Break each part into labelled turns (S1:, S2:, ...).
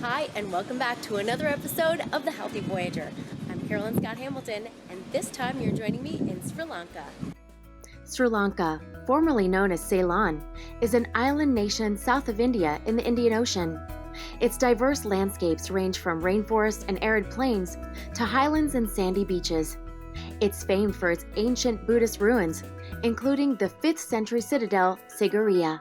S1: Hi, and welcome back to another episode of The Healthy Voyager. I'm Carolyn Scott Hamilton, and this time you're joining me in Sri Lanka. Sri Lanka, formerly known as Ceylon, is an island nation south of India in the Indian Ocean. Its diverse landscapes range from rainforests and arid plains to highlands and sandy beaches. It's famed for its ancient Buddhist ruins, including the 5th century citadel Sigiriya.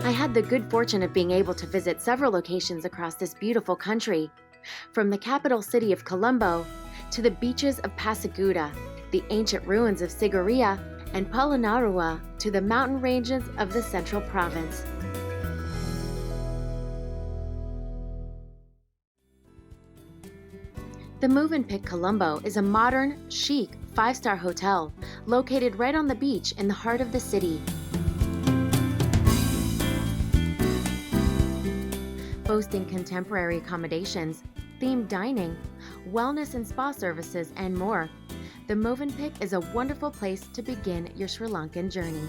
S1: I had the good fortune of being able to visit several locations across this beautiful country, from the capital city of Colombo to the beaches of Passaguda, the ancient ruins of Sigiriya, and Polonnaruwa to the mountain ranges of the central province. The Movenpick Colombo is a modern, chic, 5-star hotel located right on the beach in the heart of the city. Boasting contemporary accommodations, themed dining, wellness and spa services, and more, the Movenpick is a wonderful place to begin your Sri Lankan journey.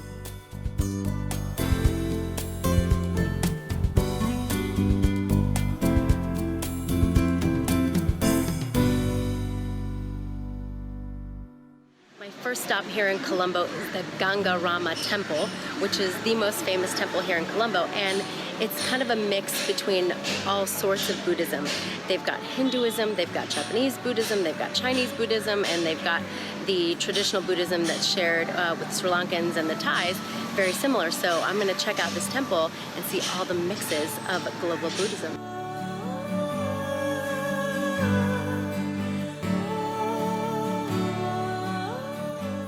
S1: My first stop here in Colombo is the Gangarama Temple, which is the most famous temple here in Colombo, and it's kind of a mix between all sorts of Buddhism. They've got Hinduism, they've got Japanese Buddhism, they've got Chinese Buddhism, and they've got the traditional Buddhism that's shared with Sri Lankans and the Thais, very similar. So I'm going to check out this temple and see all the mixes of global Buddhism.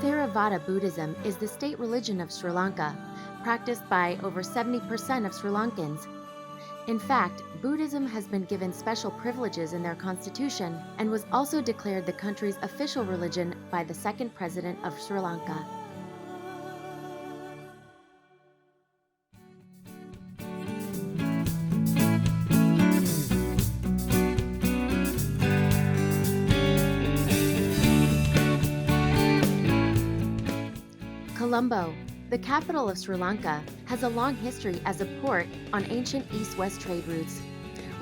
S1: Theravada Buddhism is the state religion of Sri Lanka, practiced by over 70% of Sri Lankans. In fact, Buddhism has been given special privileges in their constitution and was also declared the country's official religion by the second president of Sri Lanka. Colombo, the capital of Sri Lanka, has a long history as a port on ancient east-west trade routes,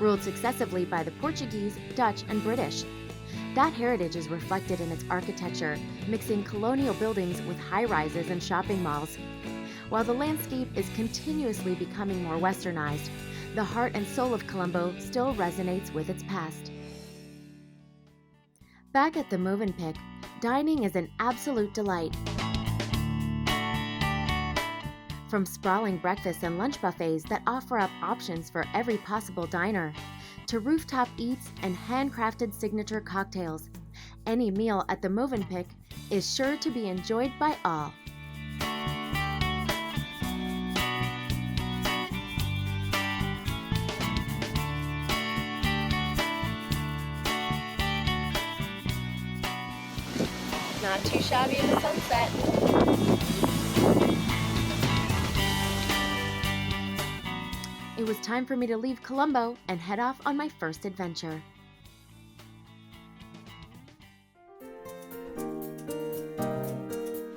S1: ruled successively by the Portuguese, Dutch, and British. That heritage is reflected in its architecture, mixing colonial buildings with high-rises and shopping malls. While the landscape is continuously becoming more westernized, the heart and soul of Colombo still resonates with its past. Back at the Movenpick, dining is an absolute delight. From sprawling breakfast and lunch buffets that offer up options for every possible diner, to rooftop eats and handcrafted signature cocktails, any meal at the Movenpick is sure to be enjoyed by all. Not too shabby in the sunset. It was time for me to leave Colombo and head off on my first adventure.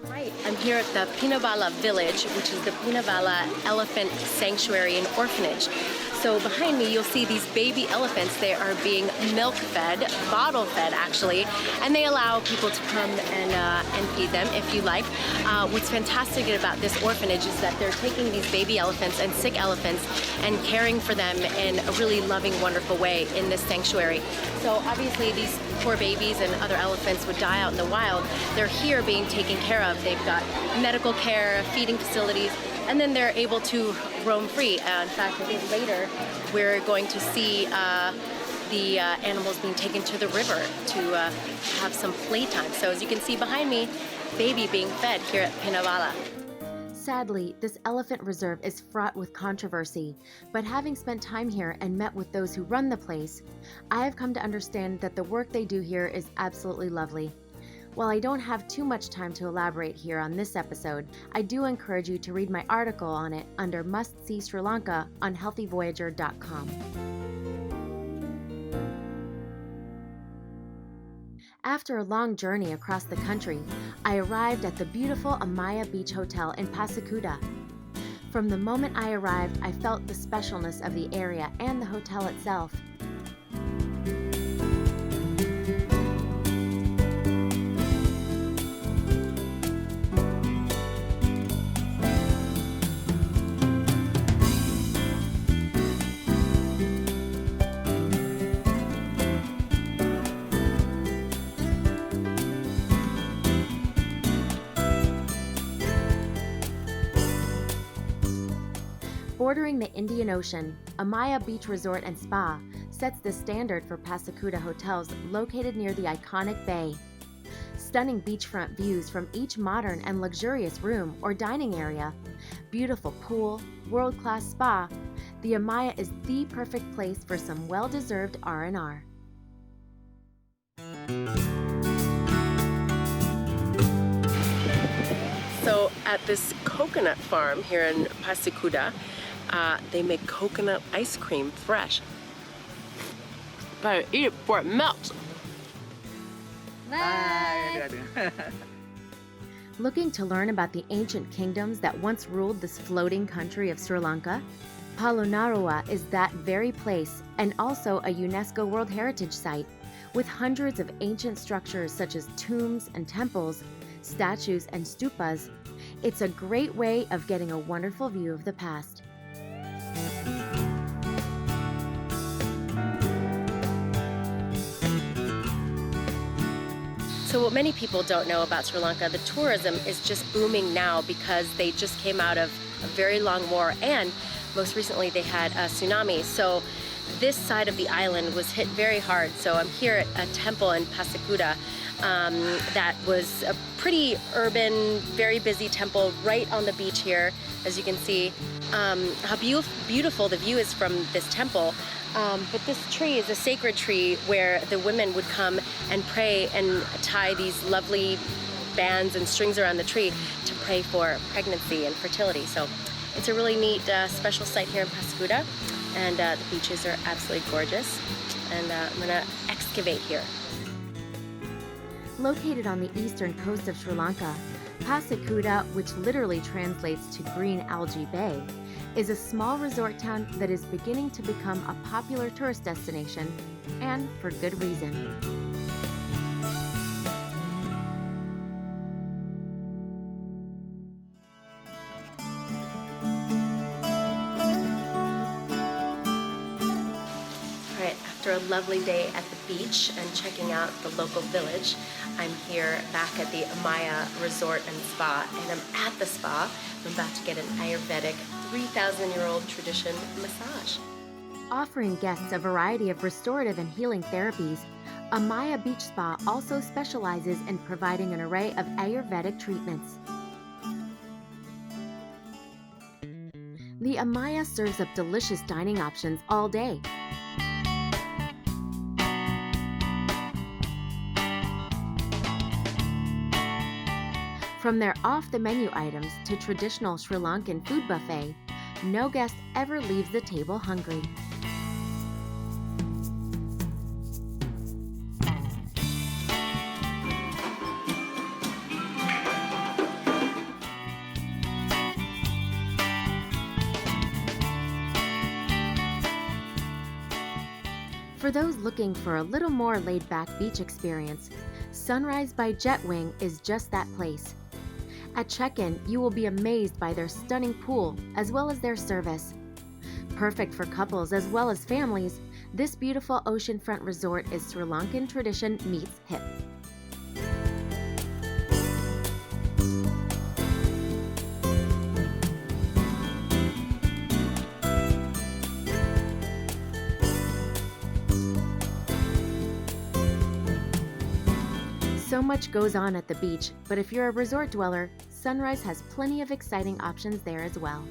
S1: Right, I'm here at the Pinavala village, which is the Pinavala Elephant Sanctuary and Orphanage. So behind me, you'll see these baby elephants. They are being milk-fed, bottle-fed actually, and they allow people to come and feed them if you like. What's fantastic about this orphanage is that they're taking these baby elephants and sick elephants and caring for them in a really loving, wonderful way in this sanctuary. So obviously these poor babies and other elephants would die out in the wild. They're here being taken care of. They've got medical care, feeding facilities, and then they're able to roam free. In fact, I think later we're going to see the animals being taken to the river to have some playtime. So as you can see behind me, baby being fed here at Pinavala.
S2: Sadly, this elephant reserve is fraught with controversy, but having spent time here and met with those who run the place, I have come to understand that the work they do here is absolutely lovely. While I don't have too much time to elaborate here on this episode, I do encourage you to read my article on it under Must See Sri Lanka on healthyvoyager.com. After a long journey across the country, I arrived at the beautiful Amaya Beach Hotel in Pasikuta. From the moment I arrived, I felt the specialness of the area and the hotel itself. Bordering the Indian Ocean, Amaya Beach Resort and Spa sets the standard for Pasikuta hotels located near the iconic bay. Stunning beachfront views from each modern and luxurious room or dining area, beautiful pool, world-class spa, the Amaya is the perfect place for some well-deserved R&R.
S1: So at this coconut farm here in Pasikuta, they make coconut ice cream fresh. Better eat it before it melts.
S3: Bye.
S2: Looking to learn about the ancient kingdoms that once ruled this floating country of Sri Lanka? Polonnaruwa is that very place and also a UNESCO World Heritage Site with hundreds of ancient structures such as tombs and temples, statues and stupas. It's a great way of getting a wonderful view of the past.
S1: So what many people don't know about Sri Lanka, the tourism is just booming now because they just came out of a very long war, and most recently they had a tsunami. So this side of the island was hit very hard. So I'm here at a temple in Pasikuta that was a pretty urban, very busy temple right on the beach here. As you can see, how beautiful the view is from this temple. But this tree is a sacred tree where the women would come and pray and tie these lovely bands and strings around the tree to pray for pregnancy and fertility. So it's a really neat special site here in Pasikuta, and the beaches are absolutely gorgeous. And I'm gonna excavate here.
S2: Located on the eastern coast of Sri Lanka, Pasikuta, which literally translates to Green Algae Bay, is a small resort town that is beginning to become a popular tourist destination, and for good reason.
S1: After a lovely day at the beach and checking out the local village, I'm here back at the Amaya Resort and Spa, and I'm at the spa. I'm about to get an Ayurvedic 3,000-year-old tradition massage.
S2: Offering guests a variety of restorative and healing therapies, Amaya Beach Spa also specializes in providing an array of Ayurvedic treatments. The Amaya serves up delicious dining options all day. From their off-the-menu items to traditional Sri Lankan food buffet, no guest ever leaves the table hungry. For those looking for a little more laid-back beach experience, Sunrise by Jetwing is just that place. At check-in, you will be amazed by their stunning pool as well as their service. Perfect for couples as well as families, this beautiful oceanfront resort is Sri Lankan tradition meets hip. So much goes on at the beach, but if you're a resort dweller, Sunrise has plenty of exciting options there as well.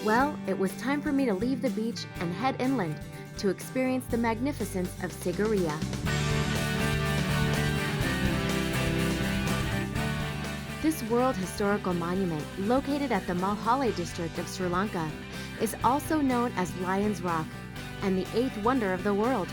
S2: Well, it was time for me to leave the beach and head inland to experience the magnificence of Sigiriya. This World Historical Monument, located at the Malhale district of Sri Lanka, is also known as Lion's Rock and the 8th wonder of the world.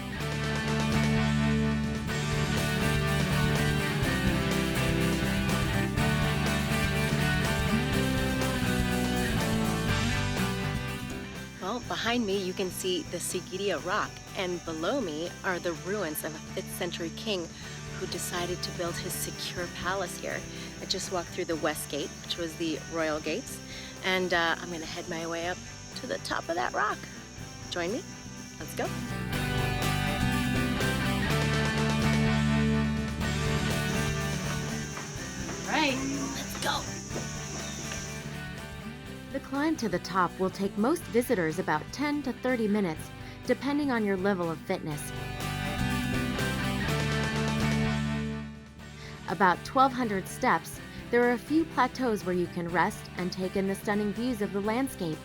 S1: Well, behind me you can see the Sigiriya Rock, and below me are the ruins of a 5th century king who decided to build his secure palace here. I just walked through the west gate, which was the royal gates, and I'm gonna head my way up to the top of that rock. Join me, let's go. All right, let's go.
S2: The climb to the top will take most visitors about 10 to 30 minutes, depending on your level of fitness. About 1,200 steps, there are a few plateaus where you can rest and take in the stunning views of the landscape.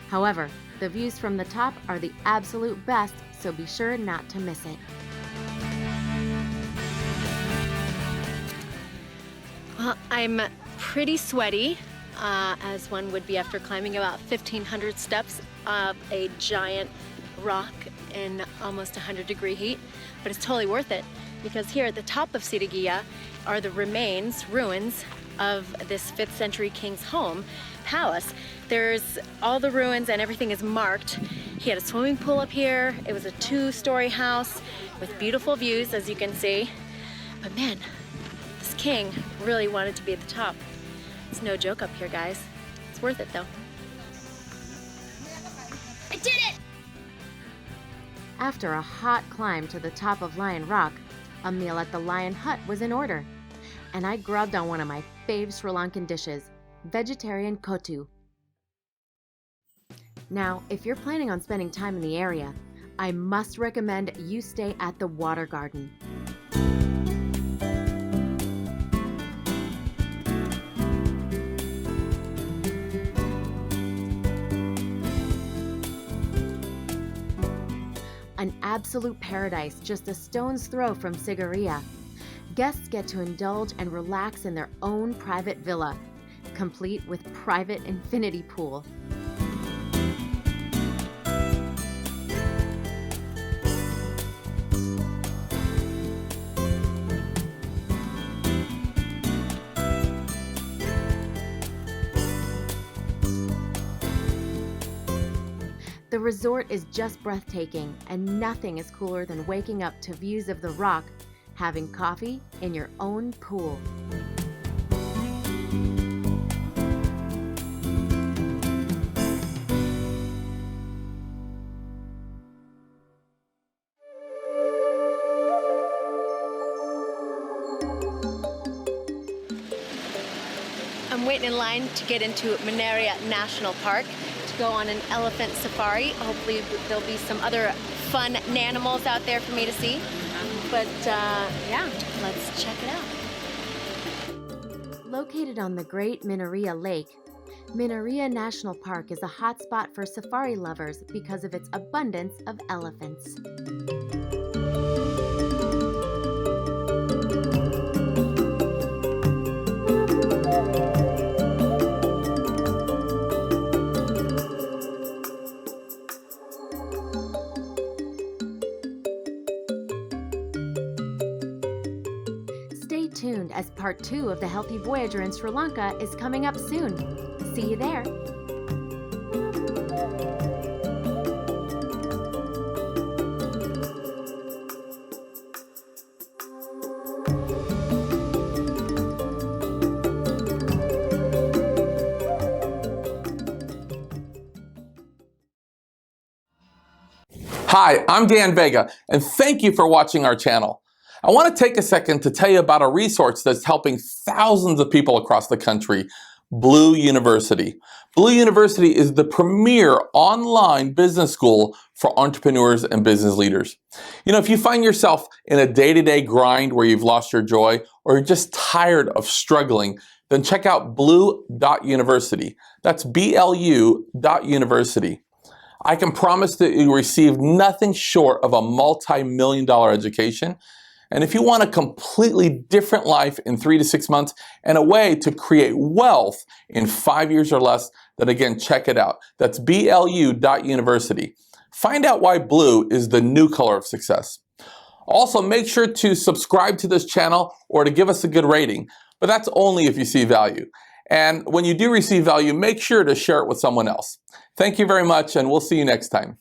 S2: However, the views from the top are the absolute best, so be sure not to miss it.
S1: Well, I'm pretty sweaty, as one would be after climbing about 1,500 steps of a giant rock in almost 100-degree heat, but it's totally worth it because here at the top of Sigiriya are the ruins of this 5th century king's home, palace. There's all the ruins and everything is marked. He had a swimming pool up here. It was a 2-story house with beautiful views, as you can see. But man, this king really wanted to be at the top. It's no joke up here, guys. It's worth it though. I did it!
S2: After a hot climb to the top of Lion Rock, a meal at the Lion Hut was in order, and I grubbed on one of my fave Sri Lankan dishes, vegetarian kotu. Now, if you're planning on spending time in the area, I must recommend you stay at the Water Garden. An absolute paradise just a stone's throw from Sigiriya. Guests get to indulge and relax in their own private villa, complete with private infinity pool. The resort is just breathtaking, and nothing is cooler than waking up to views of the rock, having coffee in your own pool.
S1: I'm waiting in line to get into Minaria National Park to go on an elephant safari. Hopefully there'll be some other fun nanimals out there for me to see. But yeah, let's check it out.
S2: Located on the Great Minaria Lake, Minaria National Park is a hotspot for safari lovers because of its abundance of elephants. Stay tuned as part 2 of the Healthy Voyager in Sri Lanka is coming up soon. See you there.
S3: Hi, I'm Dan Vega, and thank you for watching our channel. I want to take a second to tell you about a resource that's helping thousands of people across the country, Blue University. Blue University is the premier online business school for entrepreneurs and business leaders. You know, if you find yourself in a day-to-day grind where you've lost your joy or you're just tired of struggling, then check out blue.university. That's BLU.university. I can promise that you receive nothing short of a multi-million-dollar education. And if you want a completely different life in 3 to 6 months and a way to create wealth in 5 years or less, then again, check it out. That's BLU.university. Find out why blue is the new color of success. Also, make sure to subscribe to this channel or to give us a good rating, but that's only if you see value. And when you do receive value, make sure to share it with someone else. Thank you very much, and we'll see you next time.